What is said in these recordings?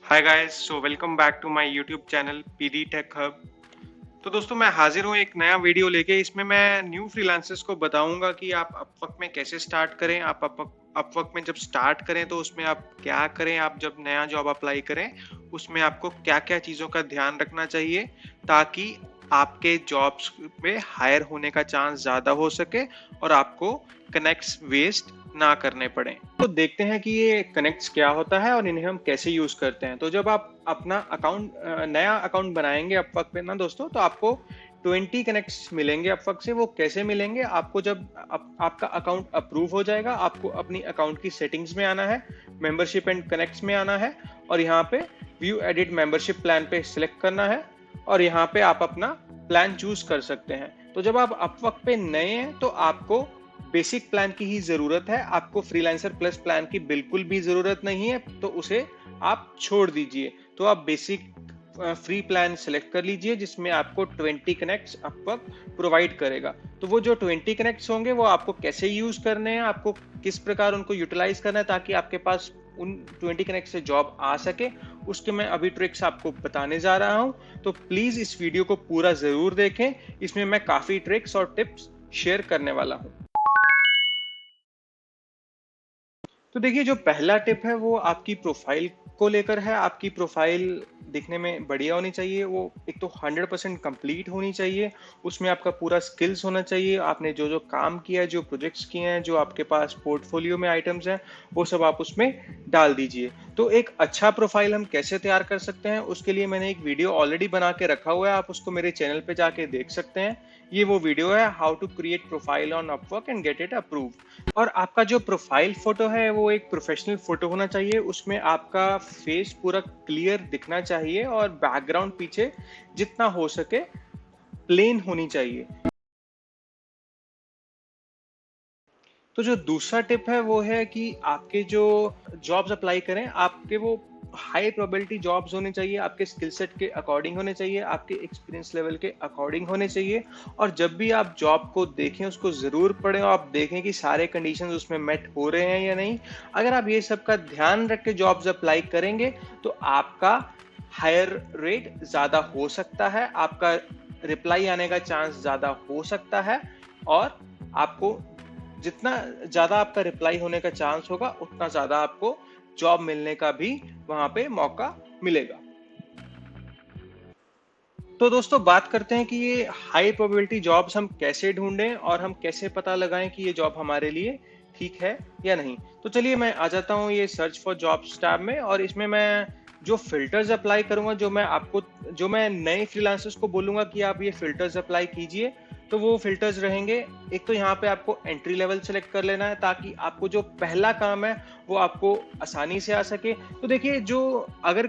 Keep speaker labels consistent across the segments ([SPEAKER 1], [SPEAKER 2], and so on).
[SPEAKER 1] Hi guys, so welcome back to my YouTube channel PD tech hub. तो दोस्तों मैं हाजिर हूँ एक नया वीडियो लेके। इसमें मैं न्यू फ्रीलांसर्स को बताऊंगा कि आप अपवर्क में कैसे स्टार्ट करें। आप अपवर्क में जब स्टार्ट करें तो उसमें आप क्या करें। आप जब नया जॉब अप्लाई करें उसमें आपको क्या क्या चीज़ों का ध्यान रखना चाहिए ताकि आपके जॉब्स में हायर होने का चांस ज़्यादा हो सके और आपको कनेक्ट्स वेस्ट ना करने पड़े। तो देखते हैं कि ये कनेक्ट्स क्या होता है और इन्हें हम कैसे यूज करते हैं। तो जब आप अपना नया अकाउंट बनाएंगे अपवर्क पे ना दोस्तों, तो आपको 20 कनेक्ट्स मिलेंगे अपवर्क से। वो कैसे मिलेंगे? आपको जब आपका अकाउंट अप्रूव हो जाएगा, आपको अपनी अकाउंट की सेटिंग्स में आना है, मेंबरशिप एंड कनेक्ट्स में आना है और यहाँ पे व्यू एडिट मेंबरशिप प्लान पे सिलेक्ट करना है और यहाँ पे आप अपना प्लान चूज कर सकते हैं। तो जब आप अपवर्क पे नए हैं तो आपको बेसिक प्लान की ही जरूरत है। आपको फ्रीलांसर प्लस प्लान की बिल्कुल भी जरूरत नहीं है, तो उसे आप छोड़ दीजिए। तो आप बेसिक फ्री प्लान सेलेक्ट कर लीजिए जिसमें आपको 20 कनेक्ट्स अपवर्क प्रोवाइड करेगा। तो वो जो 20 कनेक्ट्स होंगे वो आपको कैसे यूज करने हैं, आपको किस प्रकार उनको यूटिलाइज करना है ताकि आपके पास उन 20 कनेक्ट से जॉब आ सके, उसके मैं अभी ट्रिक्स आपको बताने जा रहा हूं। तो प्लीज इस वीडियो को पूरा जरूर देखें, इसमें मैं काफी ट्रिक्स और टिप्स शेयर करने वाला हूं। तो देखिए, जो पहला टिप है वो आपकी प्रोफाइल को लेकर है। आपकी प्रोफाइल दिखने में बढ़िया होनी चाहिए। वो एक तो 100% कंप्लीट होनी चाहिए। उसमें आपका पूरा स्किल्स होना चाहिए। आपने जो जो काम किया है, जो प्रोजेक्ट्स किए हैं, जो आपके पास पोर्टफोलियो में आइटम्स हैं, वो सब आप उसमें डाल दीजिए। तो एक अच्छा प्रोफाइल हम कैसे तैयार कर सकते हैं, उसके लिए मैंने एक वीडियो ऑलरेडी बना के रखा हुआ है। आप उसको मेरे चैनल पे जाके देख सकते हैं। ये वो वीडियो है, how to create profile on Upwork and get it approve. और आपका जो प्रोफाइल फोटो है वो एक प्रोफेशनल फोटो होना चाहिए। उसमें आपका फेस पूरा क्लियर दिखना चाहिए और बैकग्राउंड पीछे जितना हो सके प्लेन होनी चाहिए। तो जो दूसरा टिप है वो है कि आपके जो जॉब्स अप्लाई करें, आपके वो हाई प्रोबेबिलिटी जॉब्स होने चाहिए, आपके स्किल सेट के अकॉर्डिंग होने चाहिए, आपके एक्सपीरियंस लेवल के अकॉर्डिंग होने चाहिए। और जब भी आप जॉब को देखें उसको ज़रूर पढ़ें और आप देखें कि सारे कंडीशंस उसमें मेट हो रहे हैं या नहीं। अगर आप ये सब का ध्यान रख के जॉब्स अप्लाई करेंगे तो आपका हायर रेट ज़्यादा हो सकता है, आपका रिप्लाई आने का चांस ज़्यादा हो सकता है और आपको जितना ज्यादा आपका रिप्लाई होने का चांस होगा उतना ज्यादा आपको जॉब मिलने का भी वहां पे मौका मिलेगा। तो दोस्तों बात करते हैं कि ये हाई प्रोबेबिलिटी जॉब्स हम कैसे ढूंढें और हम कैसे पता लगाएं कि ये जॉब हमारे लिए ठीक है या नहीं। तो चलिए मैं आ जाता हूँ ये सर्च फॉर जॉब्स टैब में और इसमें मैं जो फिल्टर्स अप्लाई करूंगा, जो मैं नए फ्रीलांसर्स को बोलूंगा कि आप ये फिल्टर्स अप्लाई कीजिए, तो वो फिल्टर्स रहेंगे। एक तो यहाँ पे आपको एंट्री लेवल सेलेक्ट कर लेना है ताकि आपको जो पहला काम है वो आपको आसानी से आ सके। तो देखिए, जो अगर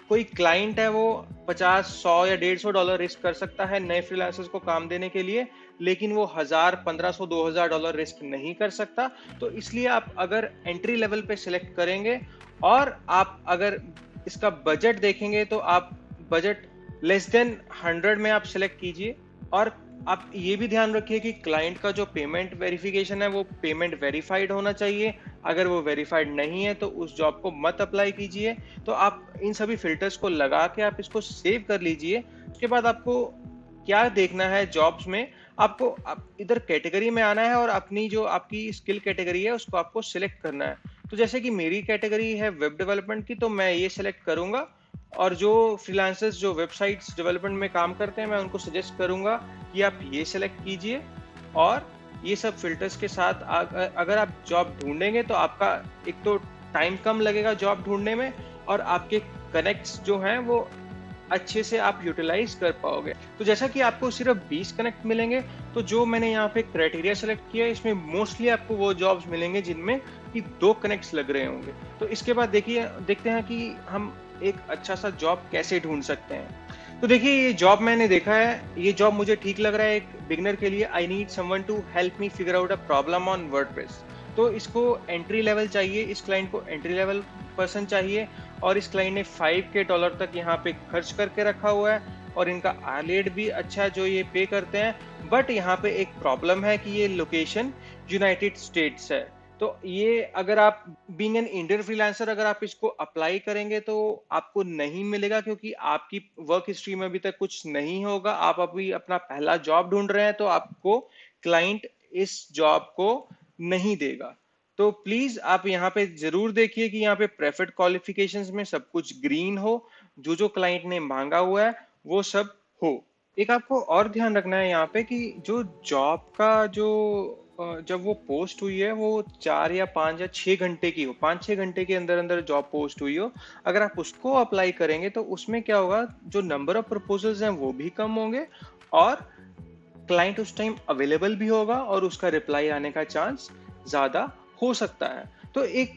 [SPEAKER 1] कोई क्लाइंट है वो 50, 100 या $150 रिस्क कर सकता है नए फ्रीलांसर्स को काम देने के लिए, लेकिन वो 1000, 1500, $2000 रिस्क नहीं कर सकता। तो इसलिए आप अगर एंट्री लेवल पे सिलेक्ट करेंगे और आप अगर इसका बजट देखेंगे तो आप बजट लेस देन 100 में आप सिलेक्ट कीजिए। और आप ये भी ध्यान रखिए कि क्लाइंट का जो पेमेंट वेरिफिकेशन है वो पेमेंट वेरीफाइड होना चाहिए। अगर वो वेरीफाइड नहीं है तो उस जॉब को मत अप्लाई कीजिए। तो आप इन सभी फिल्टर्स को लगा के आप इसको सेव कर लीजिए। उसके बाद आपको क्या देखना है जॉब्स में, आपको आप इधर कैटेगरी में आना है और अपनी जो आपकी स्किल कैटेगरी है उसको आपको सिलेक्ट करना है। तो जैसे कि मेरी कैटेगरी है वेब डेवलपमेंट की, तो मैं ये सिलेक्ट करूंगा। और जो फ्रीलांसर्स जो वेबसाइट्स डेवलपमेंट में काम करते हैं मैं उनको सजेस्ट करूंगा कि आप ये सिलेक्ट कीजिए। और ये सब फिल्टर्स के साथ अगर आप जॉब ढूंढेंगे तो आपका एक तो टाइम कम लगेगा जॉब ढूंढने में और आपके कनेक्ट्स जो हैं वो अच्छे से आप यूटिलाइज कर पाओगे। तो जैसा कि आपको सिर्फ 20 कनेक्ट मिलेंगे, तो जो मैंने यहाँ पे क्राइटेरिया सेलेक्ट किया है इसमें मोस्टली आपको वो जॉब्स मिलेंगे जिनमें कि 2 कनेक्ट्स लग रहे होंगे। तो इसके बाद देखते हैं कि हम एक अच्छा सा जॉब कैसे ढूंढ सकते हैं। तो देखिए, ये जॉब मैंने देखा है, ये जॉब मुझे ठीक लग रहा है एक बिगिनर के लिए। I need someone to help me figure out a problem on WordPress. तो इसको एंट्री लेवल चाहिए, इस क्लाइंट को एंट्री लेवल पर्सन चाहिए और इस क्लाइंट ने $5K तक यहाँ पे खर्च करके रखा हुआ है और इनका आर्लेट भी अच्छा है जो ये पे करते हैं। बट यहाँ पे एक प्रॉब्लम है कि ये लोकेशन यूनाइटेड स्टेट्स है। तो ये अगर आप बीइंग एन इंडियन फ्रीलांसर अगर आप इसको अप्लाई करेंगे तो आपको नहीं मिलेगा, क्योंकि आपकी वर्क हिस्ट्री में अभी तक कुछ नहीं होगा, आप अभी अपना पहला जॉब ढूंढ रहे हैं, तो आपको क्लाइंट इस जॉब को नहीं देगा। तो प्लीज आप यहाँ पे जरूर देखिए कि यहाँ पे प्रेफर्ड क्वालिफिकेशंस में सब कुछ ग्रीन हो, जो जो क्लाइंट ने मांगा हुआ है वो सब हो। एक आपको और ध्यान रखना है यहाँ पे कि जो जॉब का जो जब वो पोस्ट हुई है वो 4 या 5 या 6 घंटे की हो, 5-6 घंटे के अंदर अंदर जॉब पोस्ट हुई हो, अगर आप उसको अप्लाई करेंगे तो उसमें क्या होगा, जो नंबर ऑफ प्रपोजल्स हैं वो भी कम होंगे और क्लाइंट उस टाइम अवेलेबल भी होगा और उसका रिप्लाई आने का चांस ज्यादा हो सकता है। तो एक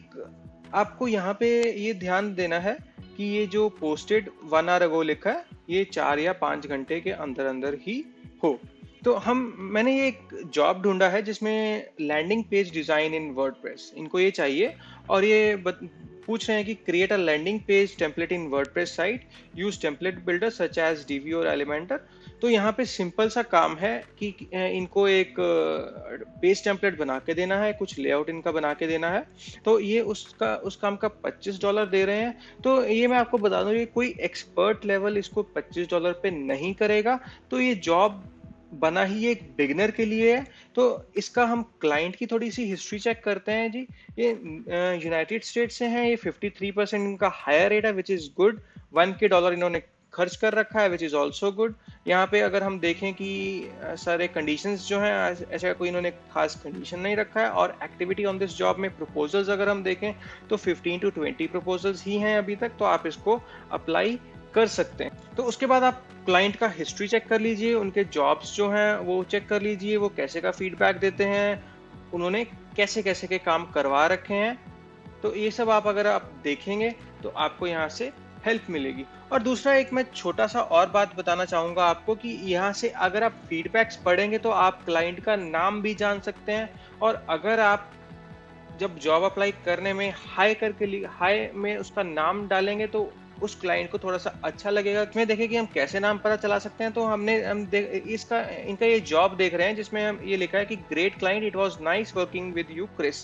[SPEAKER 1] आपको यहाँ पे ये ध्यान देना है कि ये जो पोस्टेड 1 आवर अगो लिखा है ये 4 या 5 घंटे के अंदर अंदर ही हो। तो मैंने ये एक जॉब ढूंढा है जिसमें landing page design in WordPress, इनको ये चाहिए। और ये पूछ रहे हैं कि create a landing page template in WordPress site, use template builder such as Divi और एलिमेंटर। तो यहाँ पे सिंपल सा काम है कि इनको एक पेज टेम्पलेट बना के देना है, कुछ लेआउट इनका बना के देना है। तो ये उस काम का $25 दे रहे हैं। तो ये मैं आपको बता दूं, ये कोई एक्सपर्ट लेवल इसको $25 पे नहीं करेगा। तो ये जॉब बना ही एक बिगिनर के लिए है। तो इसका हम क्लाइंट की थोड़ी सी हिस्ट्री चेक करते हैं जी। ये यूनाइटेड स्टेट से हैं, ये 53% इनका हायर रेट है विच इज गुड। $1K इन्होंने खर्च कर रखा है विच इज ऑल्सो गुड। यहाँ पे अगर हम देखें कि सारे कंडीशंस जो हैं, ऐसा कोई इन्होंने खास कंडीशन नहीं रखा है। और एक्टिविटी ऑन दिस जॉब में प्रपोजल्स अगर हम देखें तो 15 to 20 प्रपोजल्स ही हैं अभी तक। तो आप इसको अप्लाई कर सकते हैं। तो उसके बाद आप क्लाइंट का हिस्ट्री चेक कर लीजिए, उनके जॉब्स जो हैं वो चेक कर लीजिए, वो कैसे का फीडबैक देते हैं, उन्होंने कैसे कैसे के काम करवा रखे हैं। तो ये सब अगर आप देखेंगे तो आपको यहाँ से हेल्प मिलेगी। और दूसरा एक मैं छोटा सा और बात बताना चाहूंगा आपको कि यहाँ से अगर आप फीडबैक्स पढ़ेंगे तो आप क्लाइंट का नाम भी जान सकते हैं। और अगर आप जब जॉब अप्लाई करने में हाई में उसका नाम डालेंगे तो उस क्लाइंट को थोड़ा सा अच्छा लगेगा। इसमें देखिए कि हम कैसे नाम पता चला सकते हैं। तो इनका ये जॉब देख रहे हैं जिसमें हम ये लिखा है कि great client, it was nice working with you Chris.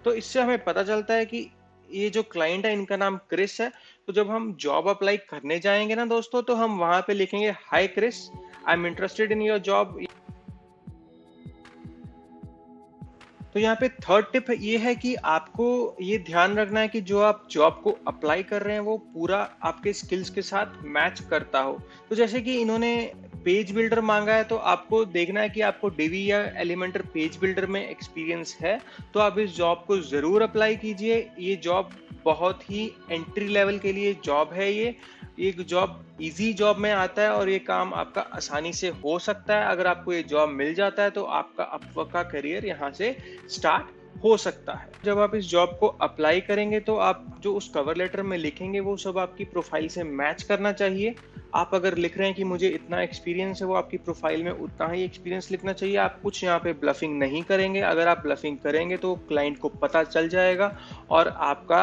[SPEAKER 1] तो इससे हमें पता चलता है कि ये जो क्लाइंट है इनका नाम क्रिस है। तो जब हम जॉब अप्लाई करने जाएंगे ना दोस्तों, तो हम वहां पे लिखेंगे hi Chris, I am interested in your job. तो यहाँ पे थर्ड टिप ये है कि आपको ये ध्यान रखना है कि जो आप जॉब को अप्लाई कर रहे हैं वो पूरा आपके स्किल्स के साथ मैच करता हो। तो जैसे कि इन्होंने पेज बिल्डर मांगा है, तो आपको देखना है कि आपको डीवी या एलिमेंटर पेज बिल्डर में एक्सपीरियंस है। तो आप इस जॉब को जरूर अप्लाई कीजिए। ये जॉब बहुत ही एंट्री लेवल के लिए जॉब है। ये एक जॉब इजी जॉब में आता है और ये काम आपका आसानी से हो सकता है। अगर आपको ये जॉब मिल जाता है तो आपका करियर यहाँ से स्टार्ट हो सकता है। जब आप इस जॉब को अप्लाई करेंगे तो आप जो उस कवर लेटर में लिखेंगे वो सब आपकी प्रोफाइल से मैच करना चाहिए। आप अगर लिख रहे हैं कि मुझे इतना एक्सपीरियंस है, वो आपकी प्रोफाइल में उतना ही एक्सपीरियंस लिखना चाहिए। आप कुछ यहाँ पे ब्लफिंग नहीं करेंगे। अगर आप ब्लफिंग करेंगे तो क्लाइंट को पता चल जाएगा और आपका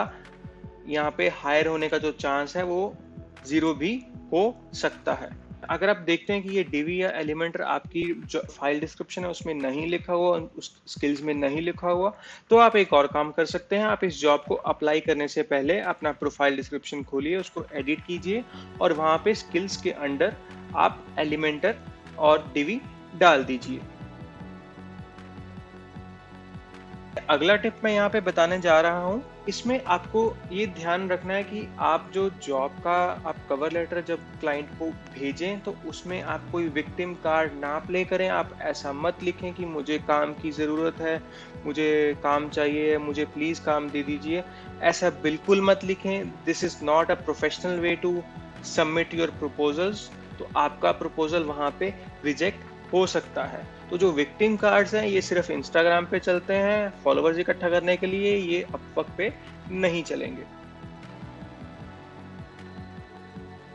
[SPEAKER 1] यहाँ पे हायर होने का जो चांस है वो 0 भी हो सकता है। अगर आप देखते हैं कि ये डीवी या एलिमेंटर आपकी जो फाइल डिस्क्रिप्शन है उसमें नहीं लिखा हुआ, उस स्किल्स में नहीं लिखा हुआ, तो आप एक और काम कर सकते हैं। आप इस जॉब को अप्लाई करने से पहले अपना प्रोफाइल डिस्क्रिप्शन खोलिए, उसको एडिट कीजिए और वहाँ पे स्किल्स के अंडर आप एलिमेंटर और डीवी डाल दीजिए। अगला टिप मैं यहाँ पे बताने जा रहा हूँ, इसमें आपको ये ध्यान रखना है कि आप जो जॉब का आप कवर लेटर जब क्लाइंट को भेजें तो उसमें आप कोई विक्टिम कार्ड ना प्ले करें। आप ऐसा मत लिखें कि मुझे काम की ज़रूरत है, मुझे काम चाहिए, मुझे प्लीज़ काम दे दीजिए। ऐसा बिल्कुल मत लिखें। This is not a professional way to submit your proposals. तो आपका प्रपोजल वहाँ पे रिजेक्ट हो सकता है। तो जो विक्टिम कार्ड्स हैं ये सिर्फ इंस्टाग्राम पे चलते हैं फॉलोवर्स इकट्ठा करने के लिए, ये अपवर्क पे नहीं चलेंगे।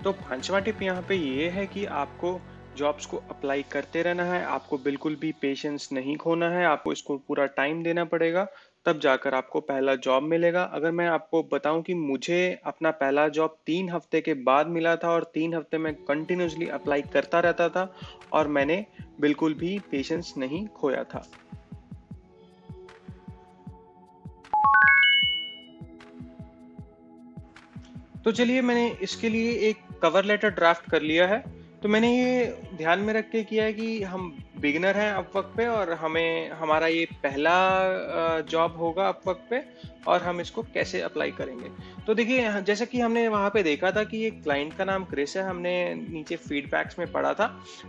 [SPEAKER 1] तो पांचवा टिप यहाँ पे ये है कि आपको जॉब्स को अप्लाई करते रहना है। आपको बिल्कुल भी पेशेंस नहीं खोना है। आपको इसको पूरा टाइम देना पड़ेगा, तब जाकर आपको पहला जॉब मिलेगा। अगर मैं आपको बताऊं कि मुझे अपना पहला जॉब 3 हफ्ते के बाद मिला था और 3 हफ्ते में कंटिन्यूसली अप्लाई करता रहता था और मैंने बिल्कुल भी पेशेंस नहीं खोया था। तो चलिए मैंने इसके लिए एक कवर लेटर ड्राफ्ट कर लिया है। तो मैंने ये ध्यान में रख के किया है कि हम बिगिनर हैं अपवर्क पे और हमें हमारा ये पहला जॉब होगा अपवर्क पे और हम इसको कैसे अप्लाई करेंगे। तो देखिए जैसे कि हमने वहाँ पे देखा था कि ये क्लाइंट का नाम क्रिस है, हमने नीचे फीडबैक्स में पढ़ा था।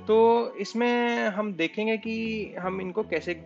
[SPEAKER 1] तो इसमें हम देखेंगे कि हम इनको कैसे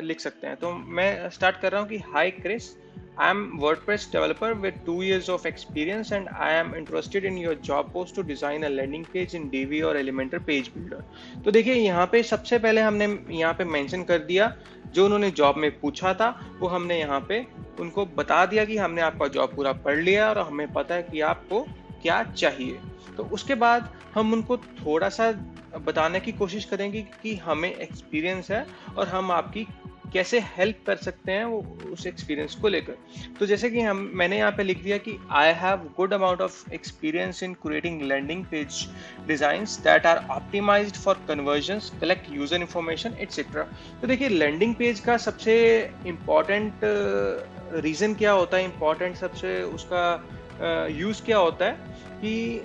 [SPEAKER 1] लिख सकते हैं। तो मैं स्टार्ट कर रहा हूँ कि हाय Chris, I am WordPress developer with 2 years of experience and I am interested in your job post to design a landing page in Divi और Elementor Page Builder। तो देखिए यहाँ पे सबसे पहले हमने यहाँ पे मेंशन कर दिया जो उन्होंने जॉब में पूछा था, वो हमने यहाँ पे उनको बता दिया कि हमने आपका जॉब पूरा पढ़ लिया और हमें पता है कि आपको क्या चाहिए। तो उसके बाद हम उनको थोड़ा सा बताने की कोशिश करेंगे कि हमें एक्सपीरियंस है और हम आपकी कैसे हेल्प कर सकते हैं वो उस एक्सपीरियंस को लेकर। तो जैसे कि मैंने यहाँ पे लिख दिया कि I have good amount of experience in creating landing page designs that are optimized for conversions, collect user information etcetera. तो देखिए लैंडिंग पेज का सबसे इम्पॉर्टेंट रीजन क्या होता है, इम्पॉर्टेंट सबसे उसका यूज क्या होता है कि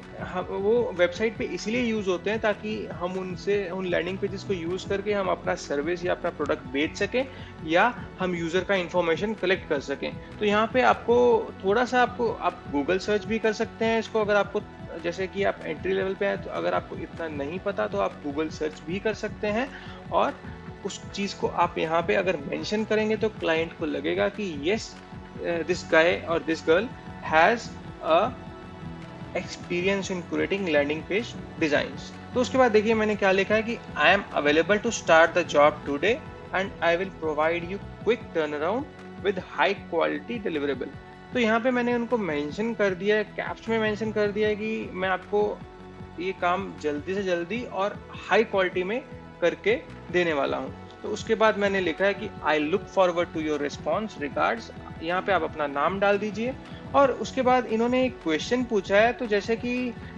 [SPEAKER 1] वो वेबसाइट पे इसीलिए यूज होते हैं ताकि हम उन लैंडिंग पेजेस को यूज करके हम अपना सर्विस या अपना प्रोडक्ट बेच सकें या हम यूजर का इंफॉर्मेशन कलेक्ट कर सकें। तो यहाँ पे आपको थोड़ा सा आप गूगल सर्च भी कर सकते हैं इसको, अगर आपको जैसे कि आप एंट्री लेवल पे हैं तो अगर आपको इतना नहीं पता तो आप गूगल सर्च भी कर सकते हैं और उस चीज को आप यहाँ पे अगर मेंशन करेंगे तो क्लाइंट को लगेगा कि यस दिस गाय और this girl has a experience in creating landing page designs. तो उसके बाद देखिए मैंने क्या लिखा है कि I am available to start the job today and I will provide you quick turn around with high quality deliverable. तो यहाँ पे मैंने उनको मेंशन कर दिया है, कैप्स में मेंशन कर दिया है कि मैं आपको ये काम जल्दी से जल्दी और हाई क्वालिटी में करके देने वाला हूँ। तो उसके बाद मैंने लिखा है कि I look forward to your response, regards. यहाँ पे आप अपना नाम डाल दीजिए और उसके बाद इन्होंने एक क्वेश्चन पूछा है। तो जैसे कि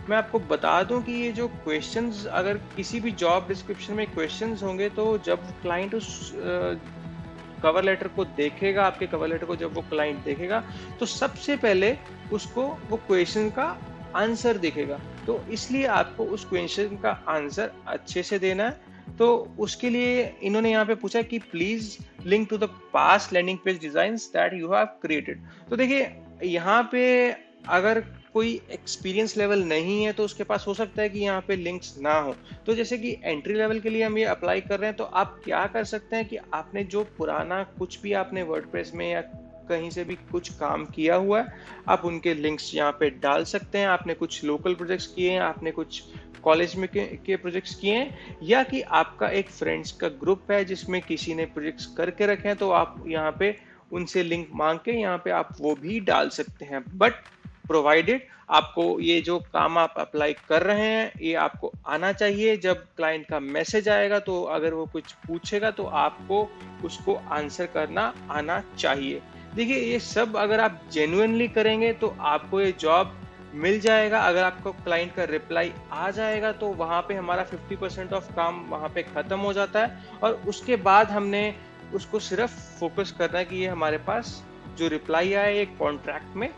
[SPEAKER 1] मैं आपको बता दूं कि ये जो क्वेश्चंस, अगर किसी भी जॉब डिस्क्रिप्शन में क्वेश्चंस होंगे तो जब क्लाइंट उस कवर लेटर को देखेगा, आपके कवर लेटर को जब वो क्लाइंट देखेगा तो सबसे पहले उसको वो क्वेश्चन का आंसर दिखेगा। तो इसलिए आपको उस क्वेश्चन का आंसर अच्छे से देना है। तो उसके लिए इन्होंने यहाँ पे पूछा कि please link to the past landing page designs that you have created. तो देखिए यहाँ पे अगर कोई एक्सपीरियंस लेवल नहीं है तो उसके पास हो सकता है कि यहाँ पे लिंक्स ना हो। तो जैसे कि एंट्री लेवल के लिए हम ये अप्लाई कर रहे हैं तो आप क्या कर सकते हैं कि आपने जो पुराना कुछ भी आपने वर्डप्रेस में या कहीं से भी कुछ काम किया हुआ है आप उनके लिंक्स यहाँ पे डाल सकते हैं। आपने कुछ लोकल प्रोजेक्ट्स किए हैं, आपने कुछ कॉलेज में के प्रोजेक्ट्स किए हैं या कि आपका एक फ्रेंड्स का ग्रुप है जिसमें किसी ने प्रोजेक्ट्स करके रखे हैं तो आप यहाँ पे उनसे लिंक मांग के यहाँ पे आप वो भी डाल सकते हैं। बट प्रोवाइडेड आपको ये जो काम आप अप्लाई कर रहे हैं ये आपको आना चाहिए। जब क्लाइंट का मैसेज आएगा तो अगर वो कुछ पूछेगा तो आपको उसको आंसर करना आना चाहिए। देखिए ये सब अगर आप जेन्युइनली करेंगे तो आपको ये जॉब मिल जाएगा। अगर आपको क्लाइंट का रिप्लाई आ जाएगा तो वहाँ पे हमारा 50% ऑफ काम वहाँ पे खत्म हो जाता है और उसके बाद हमने उसको सिर्फ फोकस करना है कि ये हमारे पास जो रिप्लाई आए एक कॉन्ट्रैक्ट में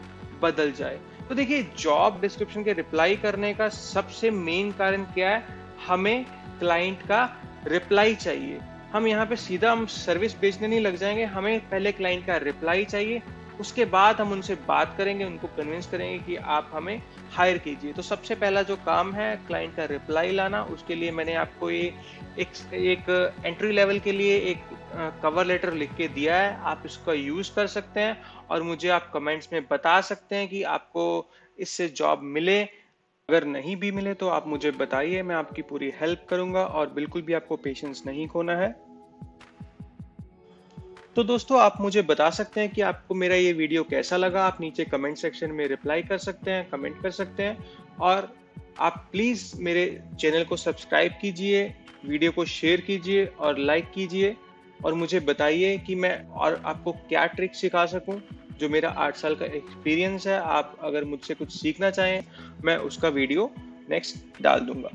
[SPEAKER 1] बदल जाए। तो देखिए जॉब डिस्क्रिप्शन के रिप्लाई करने का सबसे मेन कारण क्या है, हमें क्लाइंट का रिप्लाई चाहिए। हम यहाँ पे सीधा हम सर्विस बेचने नहीं लग जाएंगे, हमें पहले क्लाइंट का रिप्लाई चाहिए, उसके बाद हम उनसे बात करेंगे, उनको कन्विंस करेंगे कि आप हमें हायर कीजिए। तो सबसे पहला जो काम है क्लाइंट का रिप्लाई लाना, उसके लिए मैंने आपको ये एक एंट्री लेवल के लिए एक कवर लेटर लिख के दिया है। आप इसका यूज कर सकते हैं और मुझे आप कमेंट्स में बता सकते हैं कि आपको इससे जॉब मिले। अगर नहीं भी मिले तो आप मुझे बताइए, मैं आपकी पूरी हेल्प करूंगा और बिल्कुल भी आपको पेशेंस नहीं खोना है। तो दोस्तों आप मुझे बता सकते हैं कि आपको मेरा ये वीडियो कैसा लगा। आप नीचे कमेंट सेक्शन में रिप्लाई कर सकते हैं, कमेंट कर सकते हैं और आप प्लीज़ मेरे चैनल को सब्सक्राइब कीजिए, वीडियो को शेयर कीजिए और लाइक कीजिए और मुझे बताइए कि मैं और आपको क्या ट्रिक सिखा सकूं। जो मेरा 8 साल का एक्सपीरियंस है, आप अगर मुझसे कुछ सीखना चाहें मैं उसका वीडियो नेक्स्ट डाल दूंगा।